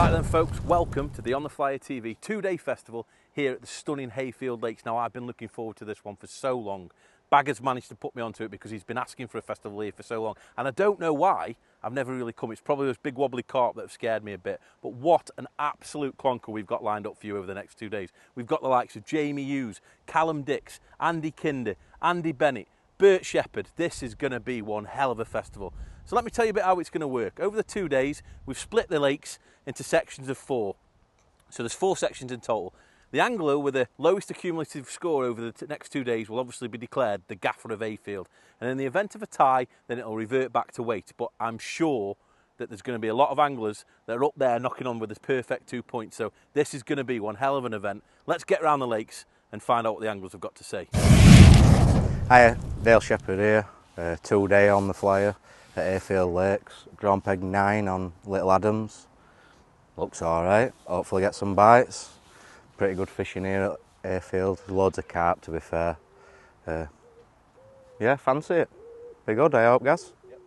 Right then folks, welcome to the On The Flyer TV 2-day festival here at the stunning Hayfield Lakes. Now I've been looking forward to this one for so long. Bagger's managed to put me onto it because he's been asking for a festival here for so long. And I don't know why, I've never really come. It's probably those big wobbly carp that have scared me a bit. But what an absolute clonker we've got lined up for you over the next 2 days. We've got the likes of Jamie Hughes, Callum Dix, Andy Kinder, Andy Bennett, Bert Shepherd. This is going to be one hell of a festival. So let me tell you a bit how it's going to work. Over the 2 days, we've split the lakes into sections of 4. So there's 4 sections in total. The angler with the lowest accumulative score over the next 2 days will obviously be declared the Gaffer of Hayfield. And in the event of a tie, then it'll revert back to weight. But I'm sure that there's going to be a lot of anglers that are up there knocking on with this perfect 2 points. So this is going to be one hell of an event. Let's get around the lakes and find out what the anglers have got to say. Hi, Dale Shepherd here. 2-day on the flyer at Hayfield Lakes. Drawn peg 9 on Little Adams. Looks alright. Hopefully get some bites. Pretty good fishing here at Hayfield. Loads of carp, to be fair. Yeah, fancy it. Be good, I hope, guys. Yep.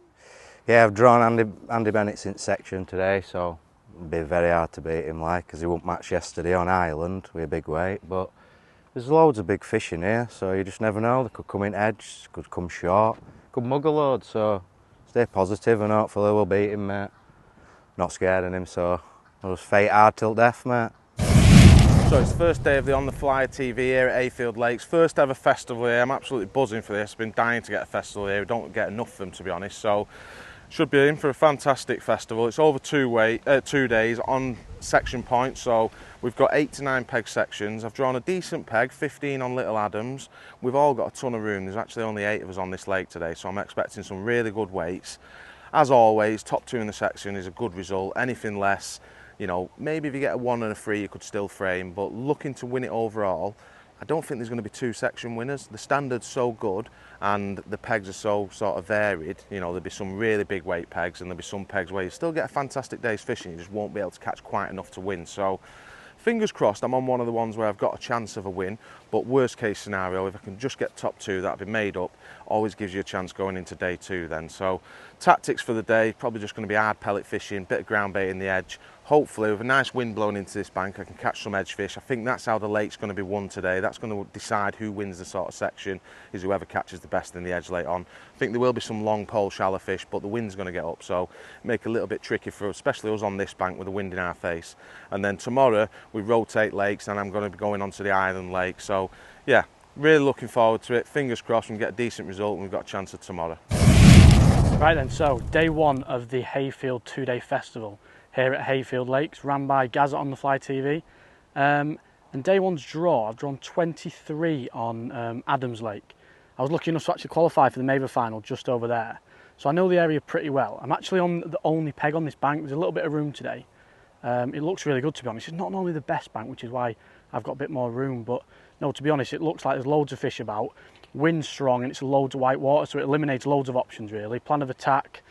Yeah, I've drawn Andy Bennett's in section today, so it'll be very hard to beat him, like, because he won't match yesterday on Ireland with a big weight. But there's loads of big fish in here, so you just never know. They could come in edge, could come short, could mug a load. So stay positive and hopefully we'll beat him, mate. Not scared of him, so I'll just fight hard till death, mate. So it's the first day of the On The Flyer TV here at Hayfield Lakes. First ever festival here. I'm absolutely buzzing for this. I've been dying to get a festival here. We don't get enough of them, to be honest. So should be in for a fantastic festival. It's over 2 days on section points. So we've got 8 to 9 peg sections. I've drawn a decent peg, 15 on Little Adams. We've all got a ton of room. There's actually only 8 of us on this lake today, so I'm expecting some really good weights. As always, top 2 in the section is a good result. Anything less, you know, maybe if you get a 1 and a 3, you could still frame, but looking to win it overall, I don't think there's going to be 2 section winners. The standard's so good and the pegs are so sort of varied. You know, there'll be some really big weight pegs and there'll be some pegs where you still get a fantastic day's fishing, you just won't be able to catch quite enough to win. So fingers crossed, I'm on one of the ones where I've got a chance of a win, but worst case scenario, if I can just get top 2, that'll be made up. Always gives you a chance going into day 2 then. So tactics for the day, probably just going to be hard pellet fishing, bit of ground bait in the edge. Hopefully with a nice wind blowing into this bank, I can catch some edge fish. I think that's how the lake's going to be won today. That's going to decide who wins the sort of section, is whoever catches the best in the edge late on. I think there will be some long pole shallow fish, but the wind's going to get up, so make it a little bit tricky for us, especially us on this bank with the wind in our face. And then tomorrow we rotate lakes and I'm going to be going onto the island lake. So yeah, really looking forward to it. Fingers crossed we can get a decent result and we've got a chance of tomorrow. Right then, so day 1 of the Hayfield 2-day festival here at Hayfield Lakes, ran by Gaz on the Fly TV. And day 1's draw, I've drawn 23 on Adams Lake. I was lucky enough to actually qualify for the Maver final just over there. So I know the area pretty well. I'm actually on the only peg on this bank. There's a little bit of room today. It looks really good, to be honest. It's not normally the best bank, which is why I've got a bit more room. But no, to be honest, it looks like there's loads of fish about. Wind's strong and it's loads of white water, so it eliminates loads of options really. Plan of attack,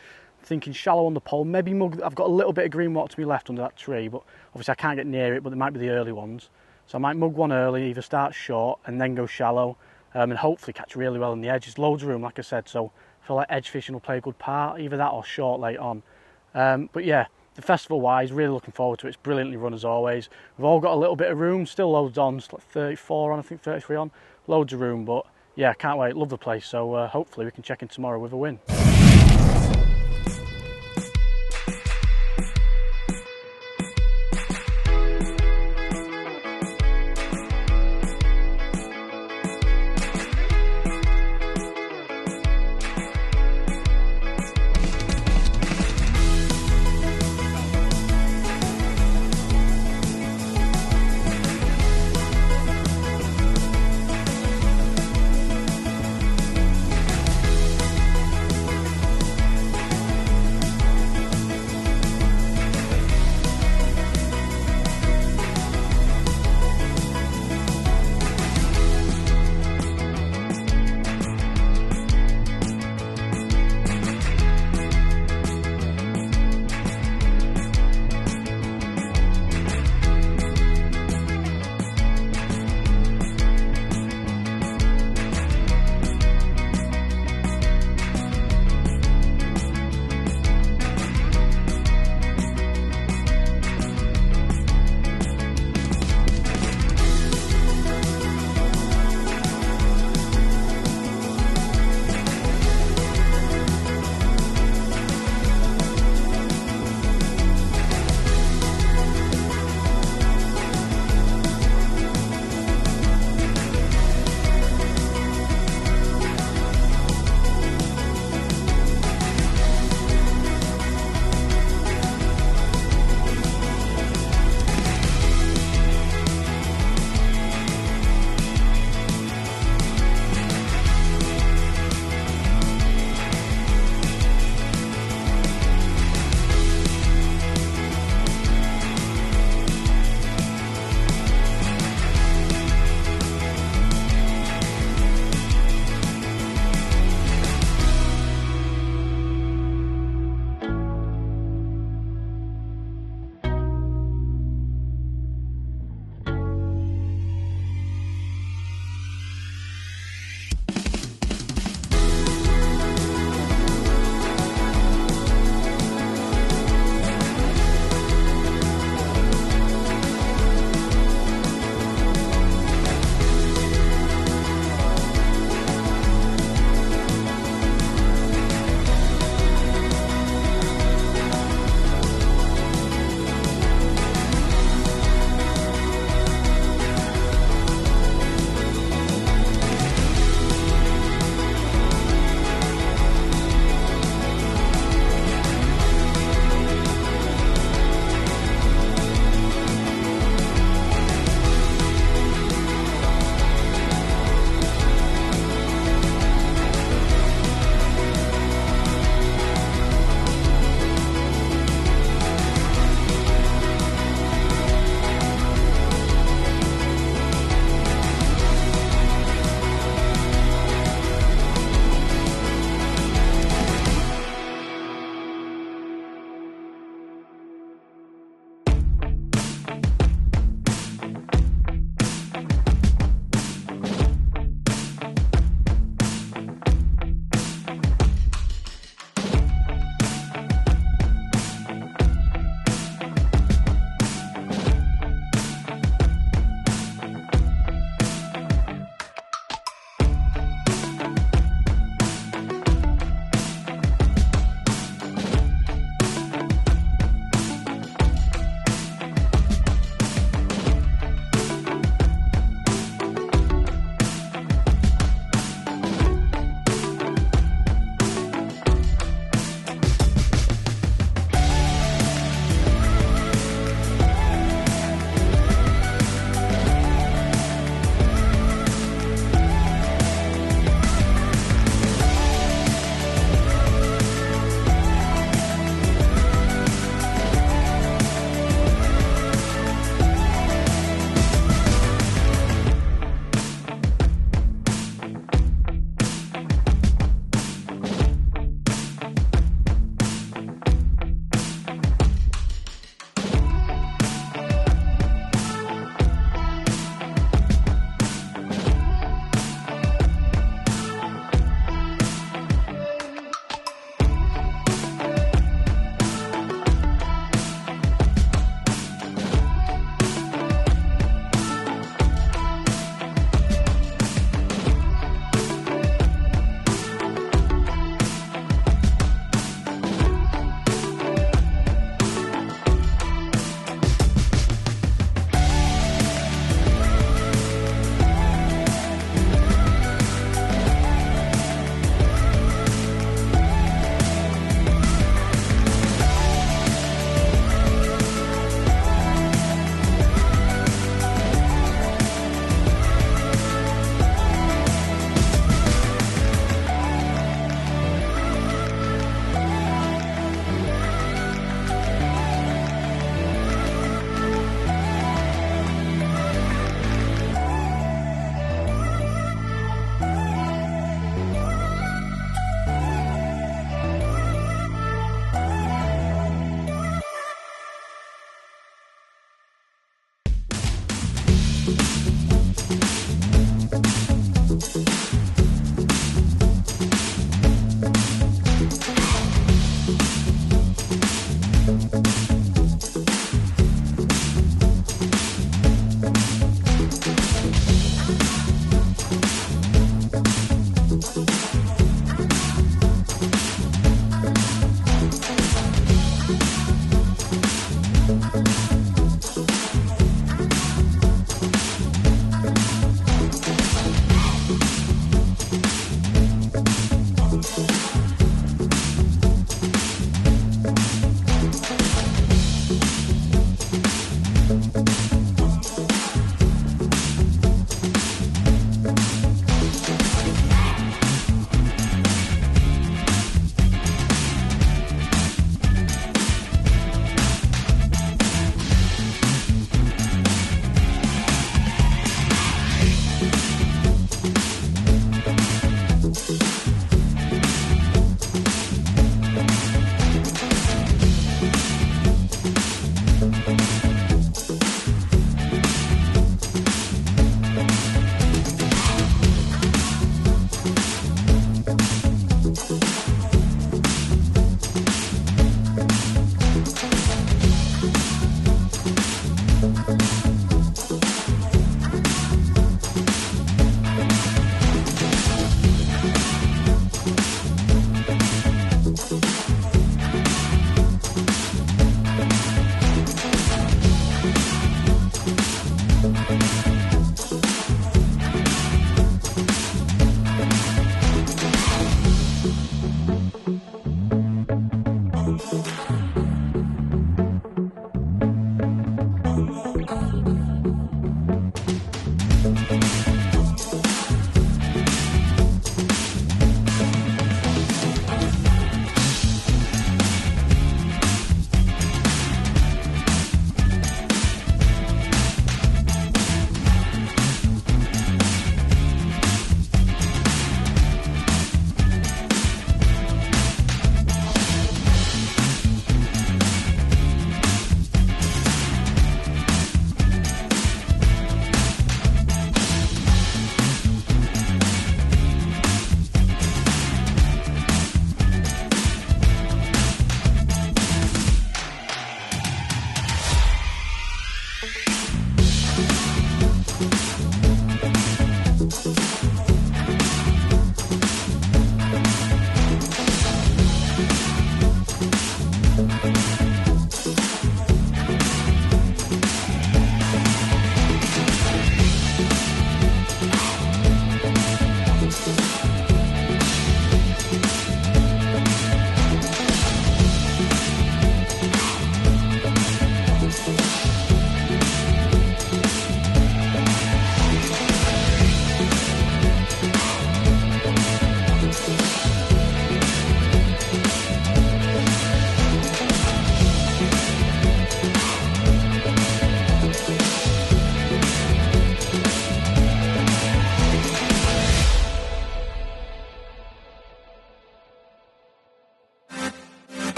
thinking shallow on the pole, maybe mug. I've got a little bit of green water to be left under that tree, but obviously I can't get near it, but there might be the early ones. So I might mug one early, either start short and then go shallow, and hopefully catch really well in the edge. There's loads of room, like I said, so I feel like edge fishing will play a good part, either that or short late on. But yeah, the festival wise, really looking forward to it. It's brilliantly run as always. We've all got a little bit of room, still loads on, it's like 34 on, I think 33 on, loads of room, but yeah, can't wait, love the place, so hopefully we can check in tomorrow with a win.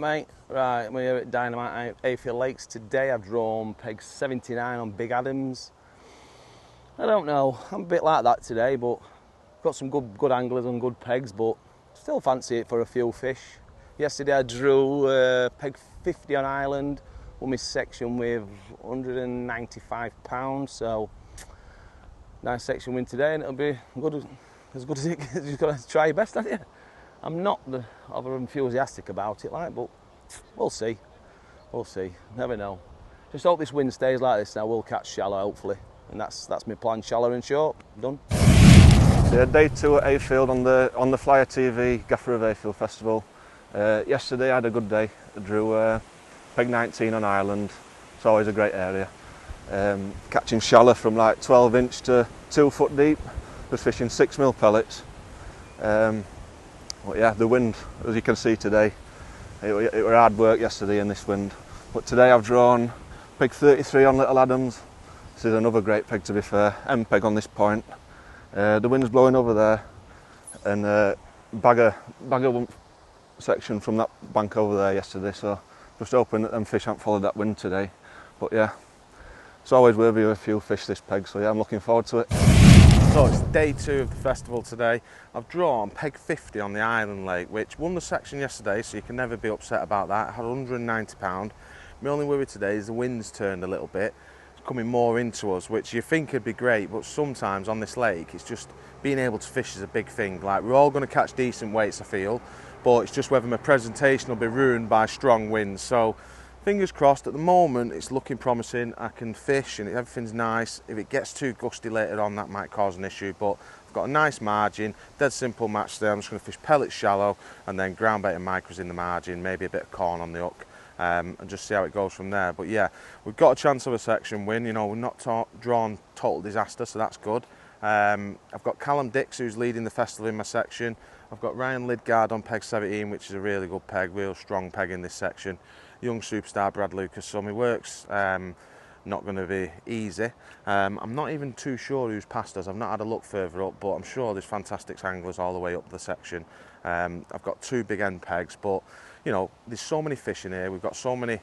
mate. Right, we're here at Dynamite Hayfield Lakes today. I've drawn peg 79 on Big Adams. I don't know, I'm a bit like that today, but got some good anglers and good pegs, but still fancy it for a few fish. Yesterday I drew peg 50 on Island, won my section with £195, so nice section win today, and it'll be as good as it gets. You've got to try your best, haven't you? I'm not over enthusiastic about it, like, but we'll see. We'll see. Never know. Just hope this wind stays like this now. We'll catch shallow, hopefully, and that's my plan. Shallow and short. Done. So yeah, day 2 at Hayfield on the Flyer TV Gaffer of Hayfield Festival. Yesterday I had a good day. I drew peg 19 on Island. It's always a great area. Catching shallow from like 12 inch to 2 foot deep. Just fishing 6mm pellets. But yeah, the wind, as you can see today, it were hard work yesterday in this wind. But today I've drawn peg 33 on Little Adams. This is another great peg, to be fair. M peg on this point. The wind's blowing over there, and bagger section from that bank over there yesterday. So just hoping that them fish haven't followed that wind today. But yeah, it's always worthy of a few fish, this peg. So yeah, I'm looking forward to it. So it's day 2 of the festival today. I've drawn peg 50 on the Island Lake, which won the section yesterday, so you can never be upset about that. I had £190. My only worry today is the wind's turned a little bit. It's coming more into us, which you think would be great, but sometimes on this lake, it's just being able to fish is a big thing. Like, we're all going to catch decent weights, I feel, but it's just whether my presentation will be ruined by strong winds. So fingers crossed. At the moment it's looking promising. I can fish and everything's nice. If it gets too gusty later on, that might cause an issue, but I've got a nice margin, dead simple match there. I'm just going to fish pellets shallow and then ground bait and micros in the margin, maybe a bit of corn on the hook, and just see how it goes from there. But yeah, we've got a chance of a section win. You know, we're not drawn total disaster, so that's good. I've got Callum Dix, who's leading the festival in my section. I've got Ryan Lidgard on peg 17, which is a really good peg, real strong peg in this section. Young superstar Brad Lucas, so my work's not going to be easy. I'm not even too sure who's past us. I've not had a look further up, but I'm sure there's fantastic anglers all the way up the section. I've got 2 big end pegs, but you know, there's so many fish in here. We've got so many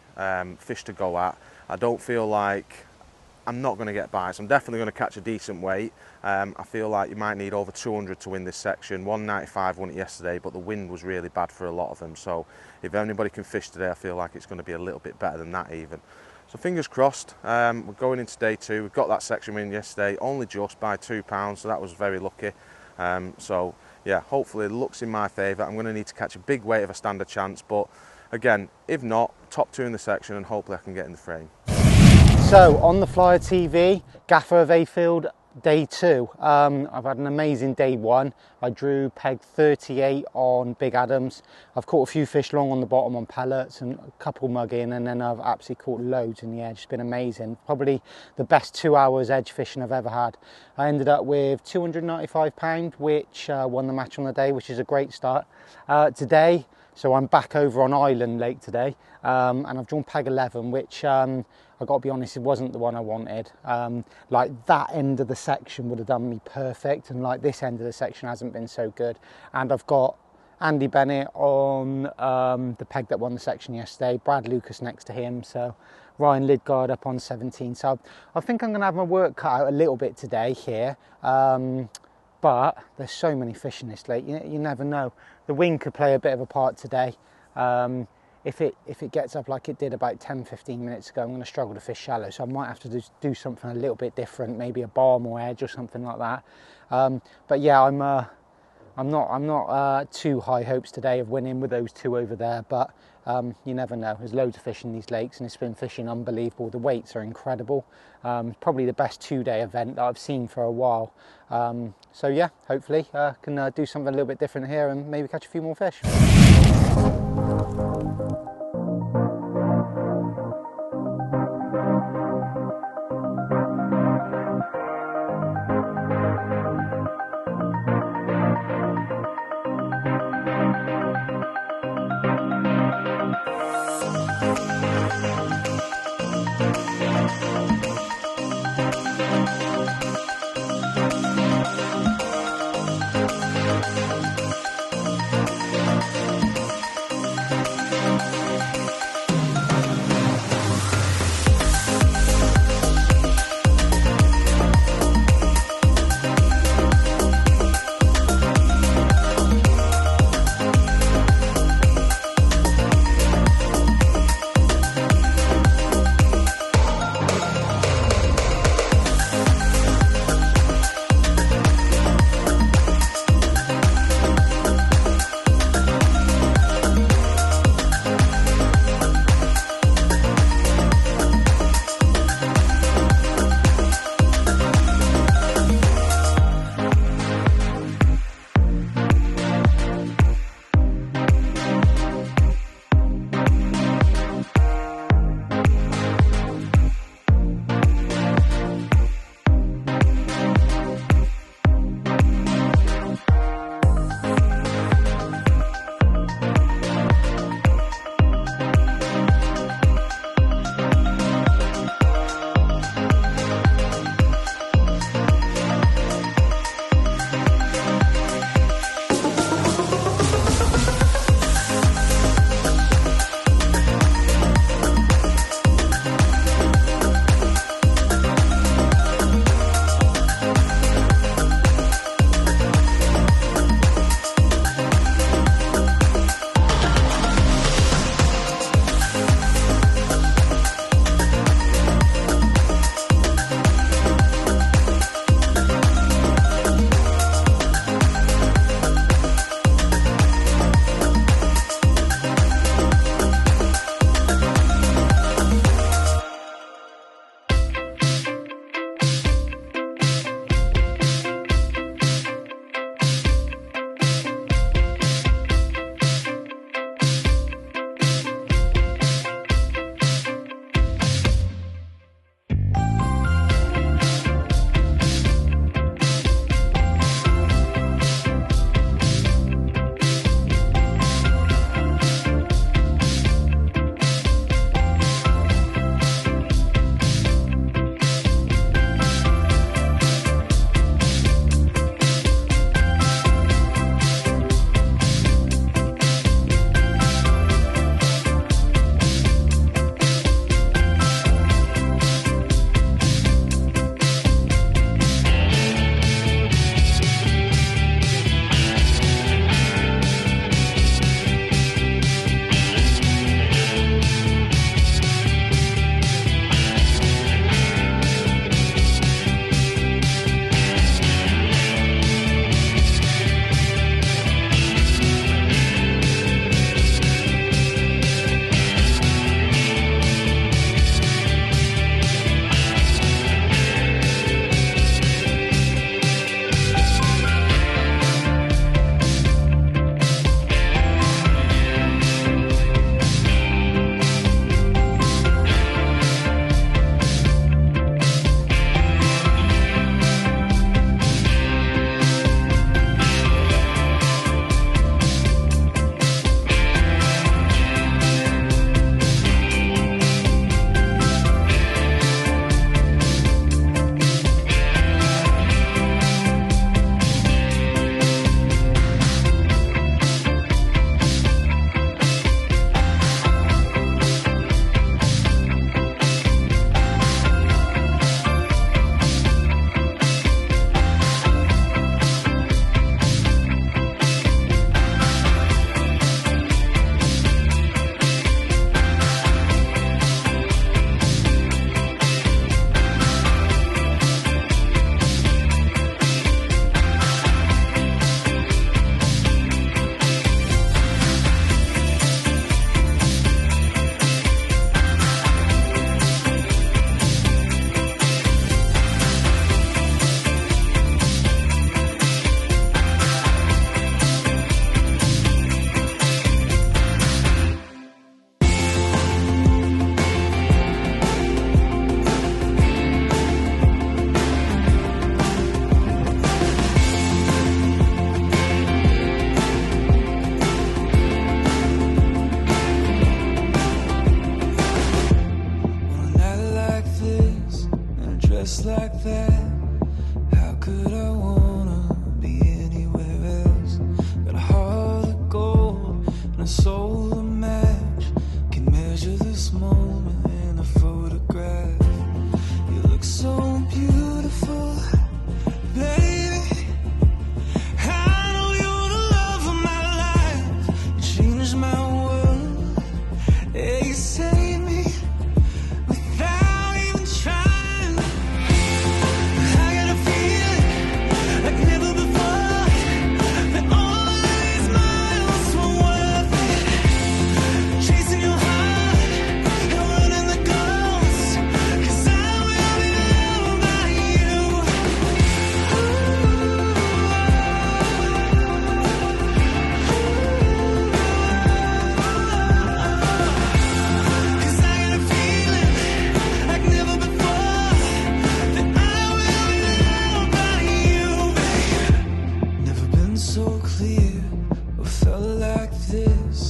fish to go at. I don't feel like I'm not going to get bites. I'm definitely going to catch a decent weight. I feel like you might need over 200 to win this section. 195 won it yesterday, but the wind was really bad for a lot of them. So if anybody can fish today, I feel like it's going to be a little bit better than that even. So fingers crossed. We're going into day 2. We've got that section win yesterday, only just by £2, so that was very lucky. So yeah, hopefully the luck's in my favour. I'm going to need to catch a big weight if I stand a chance, but again, if not, top 2 in the section and hopefully I can get in the frame. So on the Flyer TV, Gaffer of Hayfield, day 2. I've had an amazing day 1. I drew peg 38 on Big Adams. I've caught a few fish long on the bottom on pellets and a couple mug in, and then I've absolutely caught loads in the edge. It's been amazing. Probably the best 2 hours edge fishing I've ever had. I ended up with £295, which won the match on the day, which is a great start. Today, so I'm back over on Island Lake today, and I've drawn peg 11, which I've got to be honest, it wasn't the one I wanted. Like, that end of the section would have done me perfect, and like this end of the section hasn't been so good. And I've got Andy Bennett on the peg that won the section yesterday, Brad Lucas next to him, so Ryan Lidgard up on 17. So I think I'm going to have my work cut out a little bit today here. But there's so many fish in this lake, you never know. The wind could play a bit of a part today. If it gets up like it did about 10-15 minutes ago, I'm going to struggle to fish shallow, so I might have to do something a little bit different, maybe a barm or edge or something like that. But yeah, I'm not too high hopes today of winning with those 2 over there, but you never know. There's loads of fish in these lakes, and it's been fishing unbelievable. The weights are incredible. Probably the best 2-day event that I've seen for a while. So yeah, hopefully I can do something a little bit different here and maybe catch a few more fish. dressed like that. How could I wanna be anywhere else? Got a heart of gold and a soul to match. Can measure this moment in a photograph. You look so beautiful, baby. I know you're the love of my life. You changed my world. Yeah, you saved me without even trying. I got a feeling like never before, that all these miles were worth it. Chasing your heart and running the ghost, 'cause I will be loved by you. 'Cause I got a feeling like never before, that I will be loved by you, babe. Never been so clear or felt like this.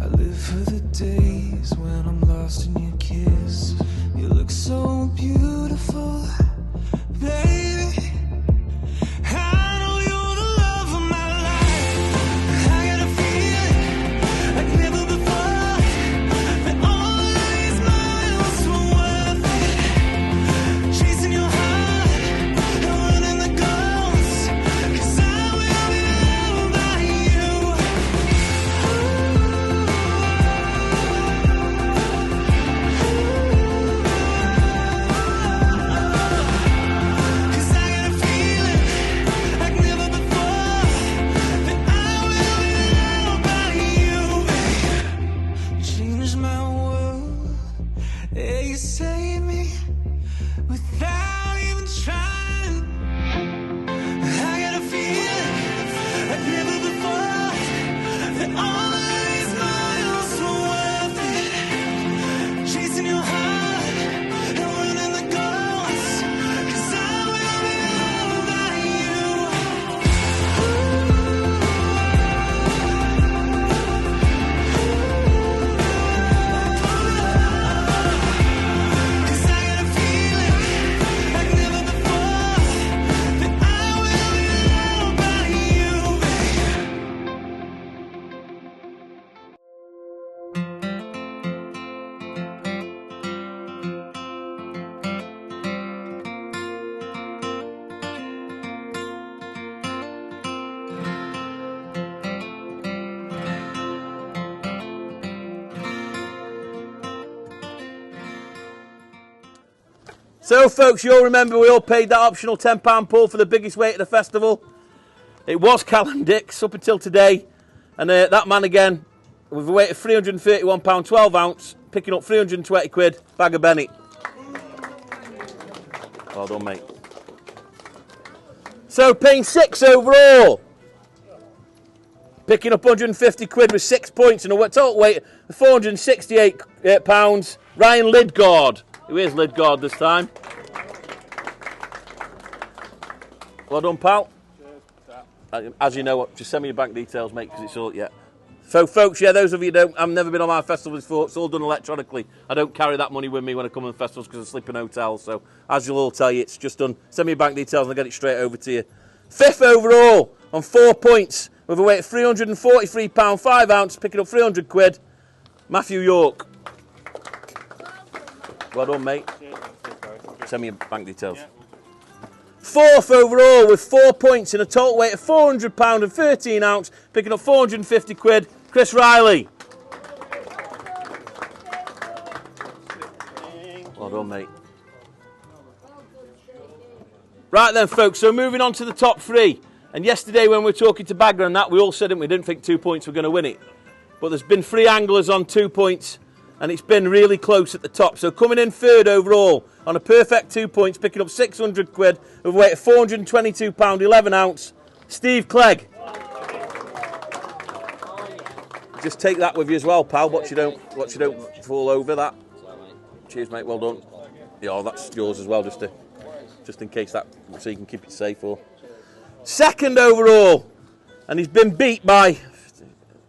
I live for the days when I'm lost in your kiss. You look so beautiful, baby. I know you're the love of my life. I got a feeling like never before, that all these miles were worth it. Chasing your heart and running the ghost, 'cause I will be loved by you. 'Cause I got a feeling like never before, that I will be loved by you, babe. You changed my world. Yeah, you saved me without even trying. I got a feeling like never before, that all these miles were worth it. Chasing your heart and running the ghost, 'cause I will be loved by you. Cause I got a feeling like never before, that I will be loved by you, babe. So, folks, you'll remember we all paid that optional £10 pull for the biggest weight at the festival. It was Callum Dix up until today. And that man again, with a weight of £331, 12 ounce, picking up 320 quid, bag of Bennett. Well done, mate. So, paying 6 overall. Picking up 150 quid with 6 points and a total weight of £468. Ryan Lidgard. Who is Lidgard this time? Well done, pal. As you know, just send me your bank details, mate, because it's all, yeah. So, folks, yeah, those of you who don't, I've never been on my festivals before, it's all done electronically. I don't carry that money with me when I come on the festivals because I sleep in hotels. So, as you'll all tell you, it's just done. Send me your bank details and I'll get it straight over to you. 5th overall on 4 points with a weight of £343, 5 ounce, picking up 300 quid. Matthew York. Well done, mate. Send me your bank details. 4th overall with 4 points and a total weight of £400 and 13 ounce, picking up 450 quid. Chris Riley. Well done, mate. Right then, folks, so moving on to the top 3. And yesterday when we were talking to Bagger and that, we all said it, we didn't think 2 points were going to win it. But there's been 3 anglers on 2 points, and it's been really close at the top. So coming in 3rd overall on a perfect 2 points, picking up 600 quid with a weight of £422, 11 ounce, Steve Clegg. Just take that with you as well, pal. Watch you don't fall over that. Cheers, mate. Well done. Yeah, that's yours as well, just in case that, so you can keep it safe. Or 2nd overall, and he's been beat by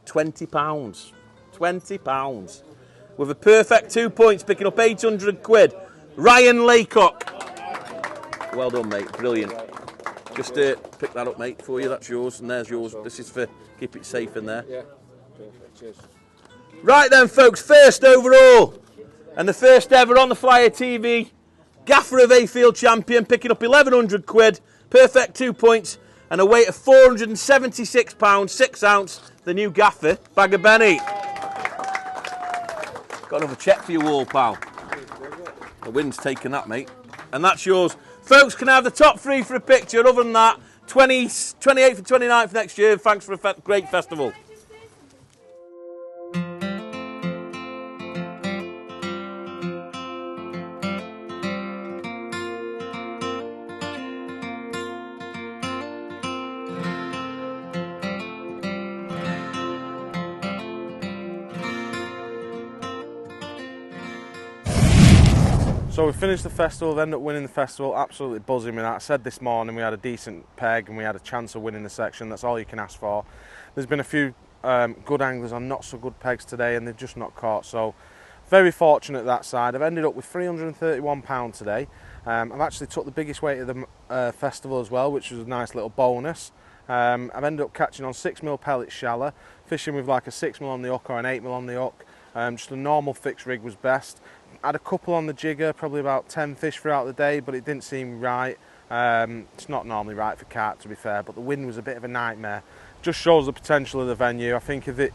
£20. £20 with a perfect 2 points, picking up 800 quid. Ryan Laycock. Well done, mate. Brilliant. Just pick that up, mate, for you. That's yours, and there's yours. This is for keep it safe in there. Yeah. Perfect. Cheers. Right then, folks. First overall, and the first ever on the Flyer TV, Gaffer of Hayfield champion, picking up 1,100 quid, perfect 2 points, and a weight of 476 pounds 6 ounce. The new Gaffer bag of Benny. Got another check for you all, pal. The wind's taken that, mate. And that's yours. Folks can have the top 3 for a picture. Other than that, 28th and 29th next year. Thanks for a great festival. So we finished the festival, ended up winning the festival, absolutely buzzing with that. I said this morning we had a decent peg and we had a chance of winning the section. That's all you can ask for. There's been a few good anglers on not so good pegs today and they've just not caught, so very fortunate that side. I've ended up with £331 today. I've actually took the biggest weight of the festival as well, which was a nice little bonus. I've ended up catching on 6mm pellets shallow, fishing with like a 6mm on the hook or an 8mm on the hook. Just a normal fixed rig was best. Had a couple on the jigger, probably about 10 fish throughout the day, but it didn't seem right. It's not normally right for carp, to be fair, but the wind was a bit of a nightmare. Just shows the potential of the venue. I think if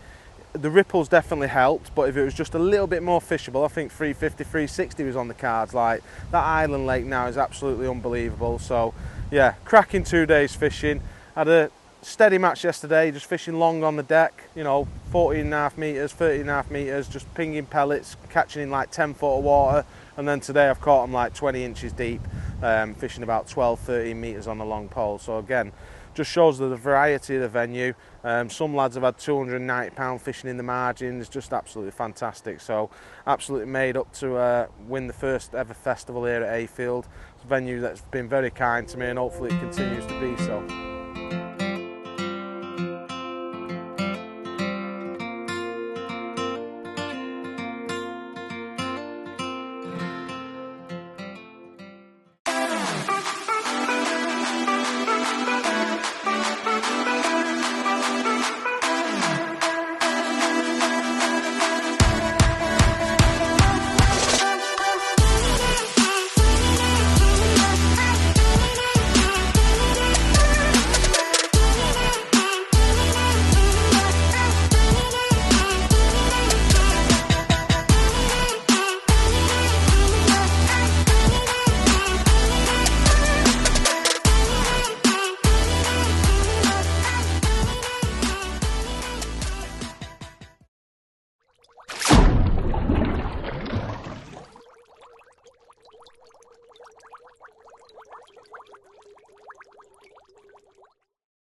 the ripples definitely helped, but if it was just a little bit more fishable, I think 350, 360 was on the cards. Like, that island lake now is absolutely unbelievable. So yeah, cracking 2 days fishing. Had a steady match yesterday, just fishing long on the deck, you know, 14.5 metres, 13.5 metres, just pinging pellets, catching in like 10 foot of water. And then today I've caught them like 20 inches deep, fishing about 12, 13 metres on a long pole. So again, just shows the variety of the venue. Some lads have had £290 fishing in the margins, just absolutely fantastic. So absolutely made up to win the first ever festival here at Hayfield. It's a venue that's been very kind to me and hopefully it continues to be so.